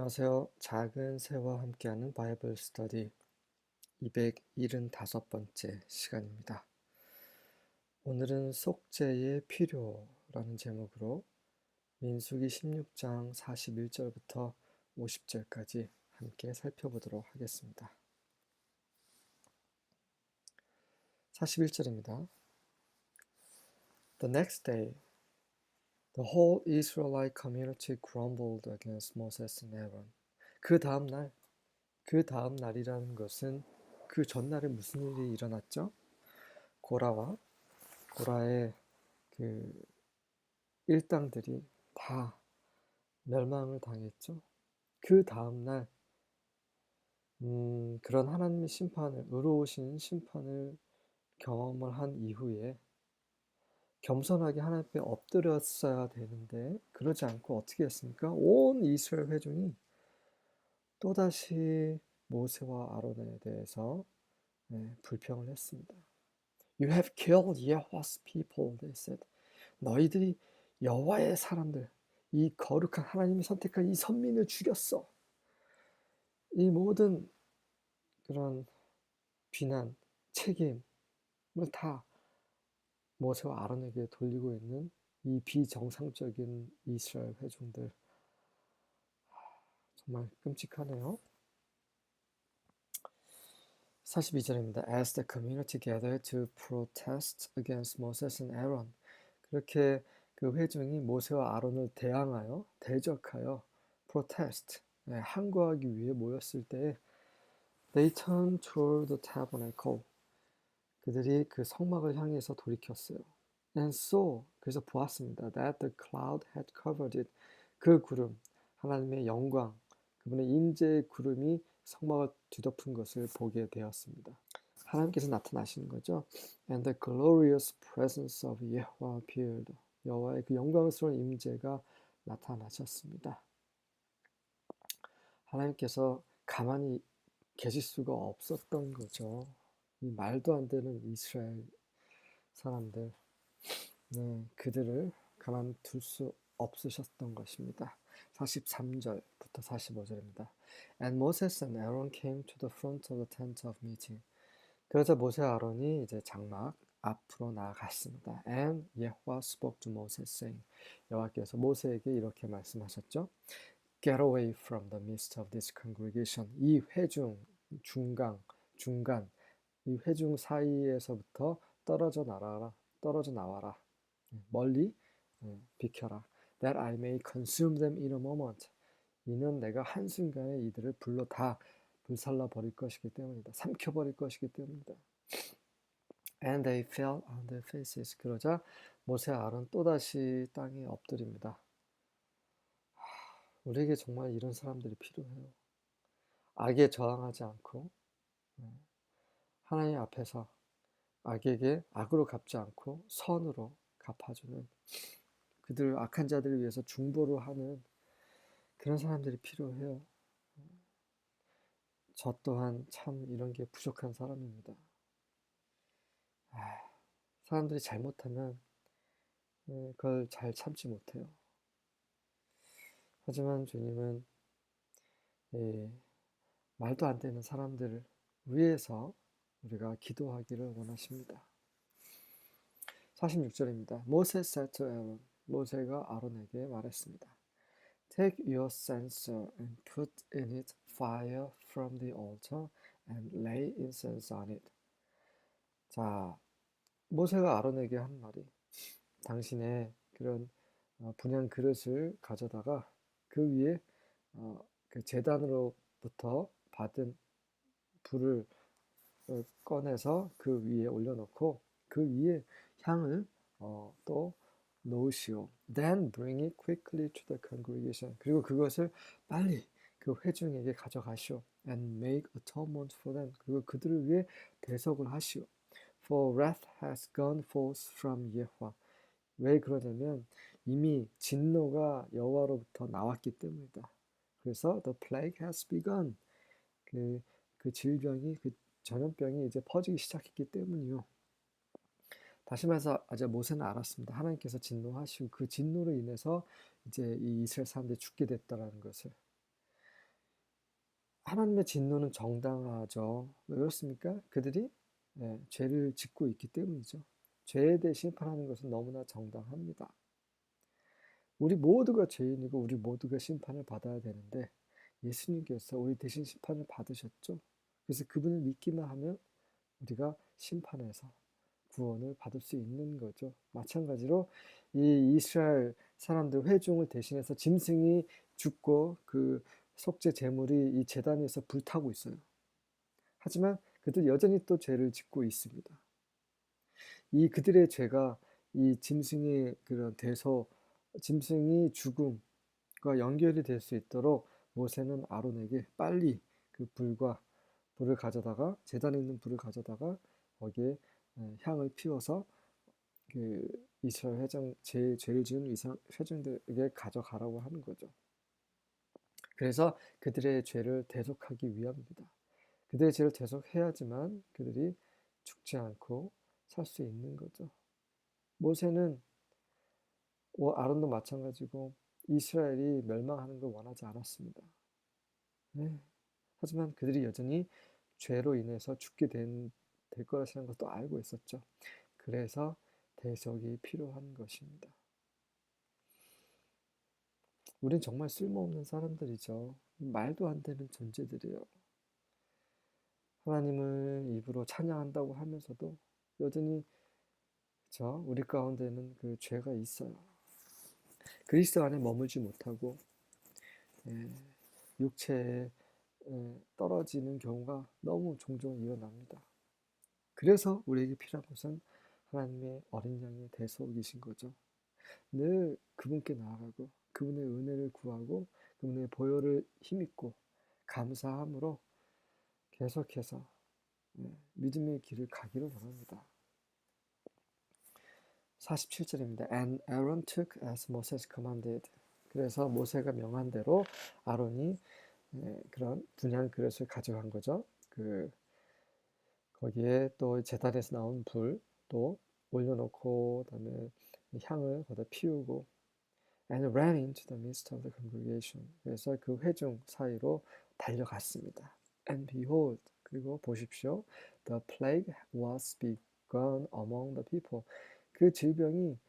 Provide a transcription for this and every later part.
안녕하세요. 작은 새와 함께하는 바이블 스터디 275번째 시간입니다. 오늘은 속죄의 필요라는 제목으로 민수기 16장 41절부터 50절까지 함께 살펴보도록 하겠습니다. 41절입니다. The next day, the whole Israelite community grumbled against Moses and Aaron. 그 다음 날이라는 것은 그 전날에 무슨 일이 일어났죠? 고라의 그 일당들이 다 멸망을 당했죠. 그 다음날 그런 하나님의 심판을, 의로우신 심판을 경험을 한 이후에 겸손하게 하나님 앞에 엎드렸어야 되는데 그러지 않고 어떻게 했습니까? 온 이스라엘 회중이 또다시 모세와 아론에 대해서 불평을 했습니다. You have killed Yahweh's people, they said. 너희들이 여호와의 사람들, 이 거룩한 하나님이 선택한 이 선민을 죽였어. 이 모든 그런 비난, 책임을 다 모세와 아론에게 돌리고 있는 이 비정상적인 이스라엘 회중들. 정말 끔찍하네요. 42절입니다. As the community gathered to protest against Moses and Aaron. 그렇게 그 회중이 모세와 아론을 대적하여 protest, 항거하기 위해 모였을 때 they turned toward the tabernacle. 그들이 그 성막을 향해서 돌이켰어요. And so, 그래서 보았습니다. That the cloud had covered it. 그 구름, 하나님의 영광, 그분의 임재의 구름이 성막을 뒤덮은 것을 보게 되었습니다. 하나님께서 나타나시는 거죠. And the glorious presence of Yahweh appeared. 여호와의 그 영광스러운 임재가 나타나셨습니다. 하나님께서 가만히 계실 수가 없었던 거죠. 이 말도 안 되는 이스라엘 사람들, 그들을 가만 둘 수 없으셨던 것입니다. 43절부터 45절입니다. And Moses and Aaron came to the front of the tent of meeting. 그러자 모세와 아론이 이제 장막 앞으로 나아갔습니다. And Yahweh spoke to Moses, saying, 여호와께서 모세에게 이렇게 말씀하셨죠. Get away from the midst of this congregation. 이 회중, 중간, 이 회중 사이에서부터 떨어져 나와라. 멀리 비켜라. That I may consume them in a moment. 이는 내가 한순간에 이들을 불로 다 불살라 버릴 것이기 때문이다. 삼켜버릴 것이기 때문이다. And they fell on their faces. 그러자 모세와 아론 또다시 땅에 엎드립니다. 우리에게 정말 이런 사람들이 필요해요. 악에 저항하지 않고 하나님 앞에서 악에게 악으로 갚지 않고 선으로 갚아주는, 그들 악한 자들을 위해서 중보를 하는 그런 사람들이 필요해요. 저 또한 참 이런 게 부족한 사람입니다. 사람들이 잘못하면 그걸 잘 참지 못해요. 하지만 주님은 말도 안 되는 사람들을 위해서 우리가 기도하기를 원하십니다. 46절입니다. Moses said to Aaron, 모세가 아론에게 말했습니다. Take your censer and put in it fire from the altar and lay incense on it. 자, 모세가 아론에게 한 말이, 당신의 그런 분향 그릇을 가져다가 그 위에 그 제단으로부터 받은 불을 꺼내서 그 위에 올려놓고 그 위에 향을 또 놓으시오. Then bring it quickly to the congregation. 그리고 그것을 빨리 그 회중에게 가져가시오. And make atonement for them. 그리고 그들을 위해 대속을 하시오. For wrath has gone forth from Yahweh. 왜 그러냐면 이미 진노가 여호와로부터 나왔기 때문이다. 그래서 the plague has begun. 그 질병이, 그 전염병이 이제 퍼지기 시작했기 때문이요. 다시 말해서 이제 모세는 알았습니다. 하나님께서 진노하시고 그 진노로 인해서 이제 이 이스라엘 사람들이 죽게 됐다라는 것을. 하나님의 진노는 정당하죠. 왜 그렇습니까? 그들이 죄를 짓고 있기 때문이죠. 죄에 대해 심판하는 것은 너무나 정당합니다. 우리 모두가 죄인이고 우리 모두가 심판을 받아야 되는데 예수님께서 우리 대신 심판을 받으셨죠. 그래서 그분을 믿기만 하면 우리가 심판에서 구원을 받을 수 있는 거죠. 마찬가지로 이 이스라엘 사람들 회중을 대신해서 짐승이 죽고 그 속죄 제물이 이 제단 위에서 불타고 있어요. 하지만 그들 여전히 또 죄를 짓고 있습니다. 이 그들의 죄가 이 짐승의 그런 짐승이 죽음과 연결이 될 수 있도록 모세는 아론에게 빨리 그 불을 가져다가 제단에 있는 불을 가져다가 거기에 향을 피워서 그 이스라엘 죄를 지은 이스라엘 회중들에게 가져가라고 하는 거죠. 그래서 그들의 죄를 대속하기 위함입니다. 그들의 죄를 대속해야지만 그들이 죽지 않고 살 수 있는 거죠. 모세는 아론도 마찬가지고 이스라엘이 멸망하는 걸 원하지 않았습니다. 네. 하지만 그들이 여전히 죄로 인해서 될 거라는 것도 알고 있었죠. 그래서 대속이 필요한 것입니다. 우린 정말 쓸모없는 사람들이죠. 말도 안 되는 존재들이에요. 하나님을 입으로 찬양한다고 하면서도 여전히 우리 가운데는 그 죄가 있어요. 그리스도 안에 머물지 못하고 육체에 떨어지는 경우가 너무 종종 일어납니다. 그래서 우리에게 필요한 것은 하나님의 어린 양의 대속이신 거죠. 늘 그분께 나아가고 그분의 은혜를 구하고 그분의 보혈을 힘입고 감사함으로 계속해서 믿음의 길을 가기를 원합니다. 47절입니다. And Aaron took as Moses commanded. 그래서 모세가 명한 대로 아론이 그런 분향 그릇을 가져간 거죠. 거기에 또 제단에서 나온 불 또 올려놓고 그다음에 향을 거기다 피우고 and ran into the midst of the congregation. 그래서 그 회중 사이로 달려갔습니다. And behold, 그리고 보십시오. The plague was begun among the people. 그 질병이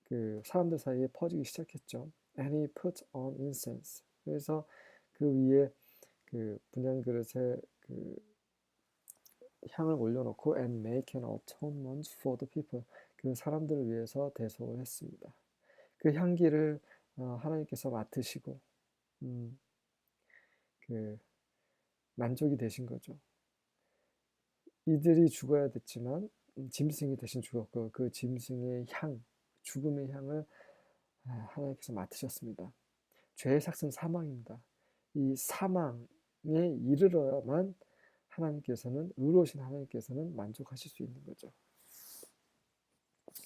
그 사람들 사이에 퍼지기 시작했죠. And he put on incense. 그래서 그 위에 그 분향 그릇에 그 향을 올려놓고 and make an atonement for the people. 그 사람들을 위해서 대속을 했습니다. 그 향기를 하나님께서 맡으시고 그 만족이 되신 거죠. 이들이 죽어야 됐지만 짐승이 대신 죽었고 그 짐승의 죽음의 향을 하나님께서 맡으셨습니다. 죄의 삭은 사망입니다. 이 사망에 이르러야만 의로우신 하나님께서는 만족하실 수 있는 거죠.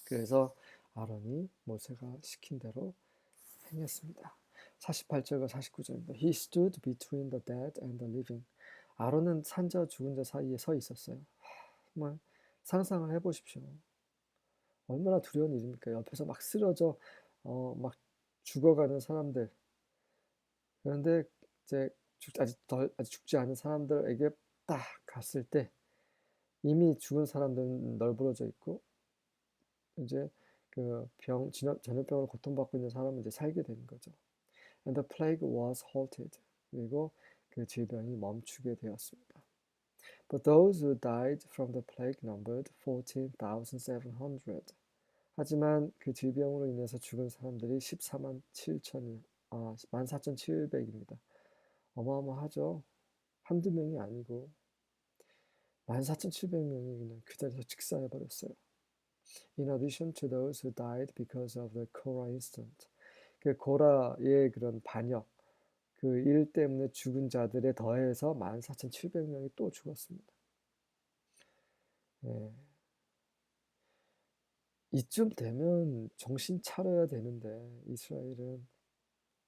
그래서 아론이 모세가 시킨 대로 행했습니다. 48절과 49절입니다. He stood between the dead and the living. 아론은 산자와 죽은 자 사이에 서 있었어요. 정말 상상을 해보십시오. 얼마나 두려운 일입니까? 옆에서 막 쓰러져 막 죽어가는 사람들. 그런데 이제 아직 죽지 않은 사람들에게 딱 갔을 때 이미 죽은 사람들은 널브러져 있고 이제 그 전염병으로 고통받고 있는 사람은 이제 살게 되는 거죠. And the plague was halted. 그리고 그 질병이 멈추게 되었습니다. But those who died from the plague numbered 14,700. 하지만 그 질병으로 인해서 죽은 사람들이 14,700입니다. 어마어마하죠. 한두 명이 아니고 14,700명이 그냥 그 자리에서 직사해버렸어요. In addition to those who died because of the Korah incident. 그 고라의 그런 반역, 그 일 때문에 죽은 자들에 더해서 14,700명이 또 죽었습니다. 이쯤 되면 정신 차려야 되는데 이스라엘은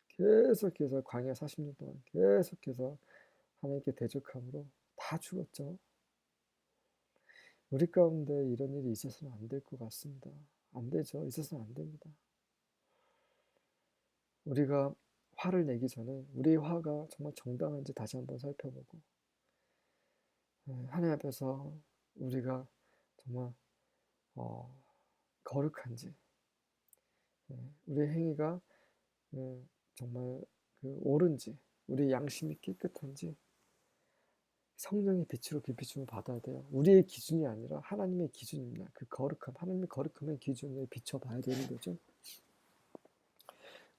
계속해서 광야 40년 동안 계속해서 하나님께 대적함으로 다 죽었죠. 우리 가운데 이런 일이 있어서는 안 될 것 같습니다. 안 되죠. 있어서는 안 됩니다. 우리가 화를 내기 전에 우리의 화가 정말 정당한지 다시 한번 살펴보고 하나님 앞에서 우리가 정말 거룩한지 우리의 행위가 정말 옳은지 우리의 양심이 깨끗한지 성령의 빛으로 그 비춤을 받아야 돼요. 우리의 기준이 아니라 하나님의 기준입니다. 그 거룩함, 하나님의 거룩함의 기준을 비춰봐야 되는 거죠.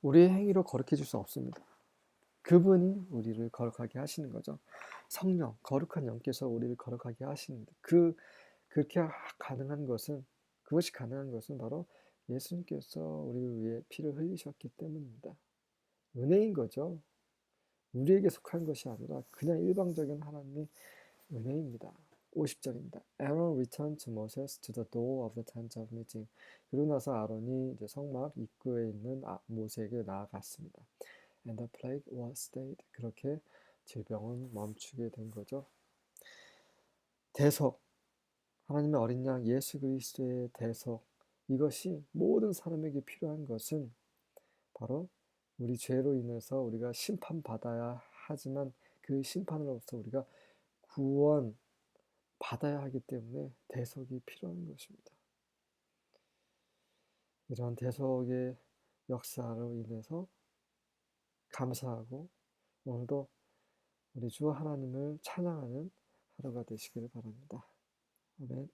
우리의 행위로 거룩해질 수 없습니다. 그분이 우리를 거룩하게 하시는 거죠. 성령, 거룩한 영께서 우리를 거룩하게 하시는데 그렇게 가능한 것은 그것이 가능한 것은 바로 예수님께서 우리를 위해 피를 흘리셨기 때문입니다. 은혜인 거죠. 우리에게 속한 것이 아니라 그냥 일방적인 하나님의 은혜입니다. 50절입니다. Aaron returned to Moses to the door of the tent of meeting. 그러고 나서 아론이 이제 성막 입구에 있는 모세에게 나아갔습니다. And the plague was stayed. 그렇게 질병은 멈추게 된 거죠. 대속, 하나님의 어린 양 예수 그리스도의 대속, 이것이 모든 사람에게 필요한 것은 바로 우리 죄로 인해서 우리가 심판받아야 하지만 그 심판으로부터 우리가 구원 받아야 하기 때문에 대속이 필요한 것입니다. 이런 대속의 역사로 인해서 감사하고 오늘도 우리 주 하나님을 찬양하는 하루가 되시기를 바랍니다. 아멘.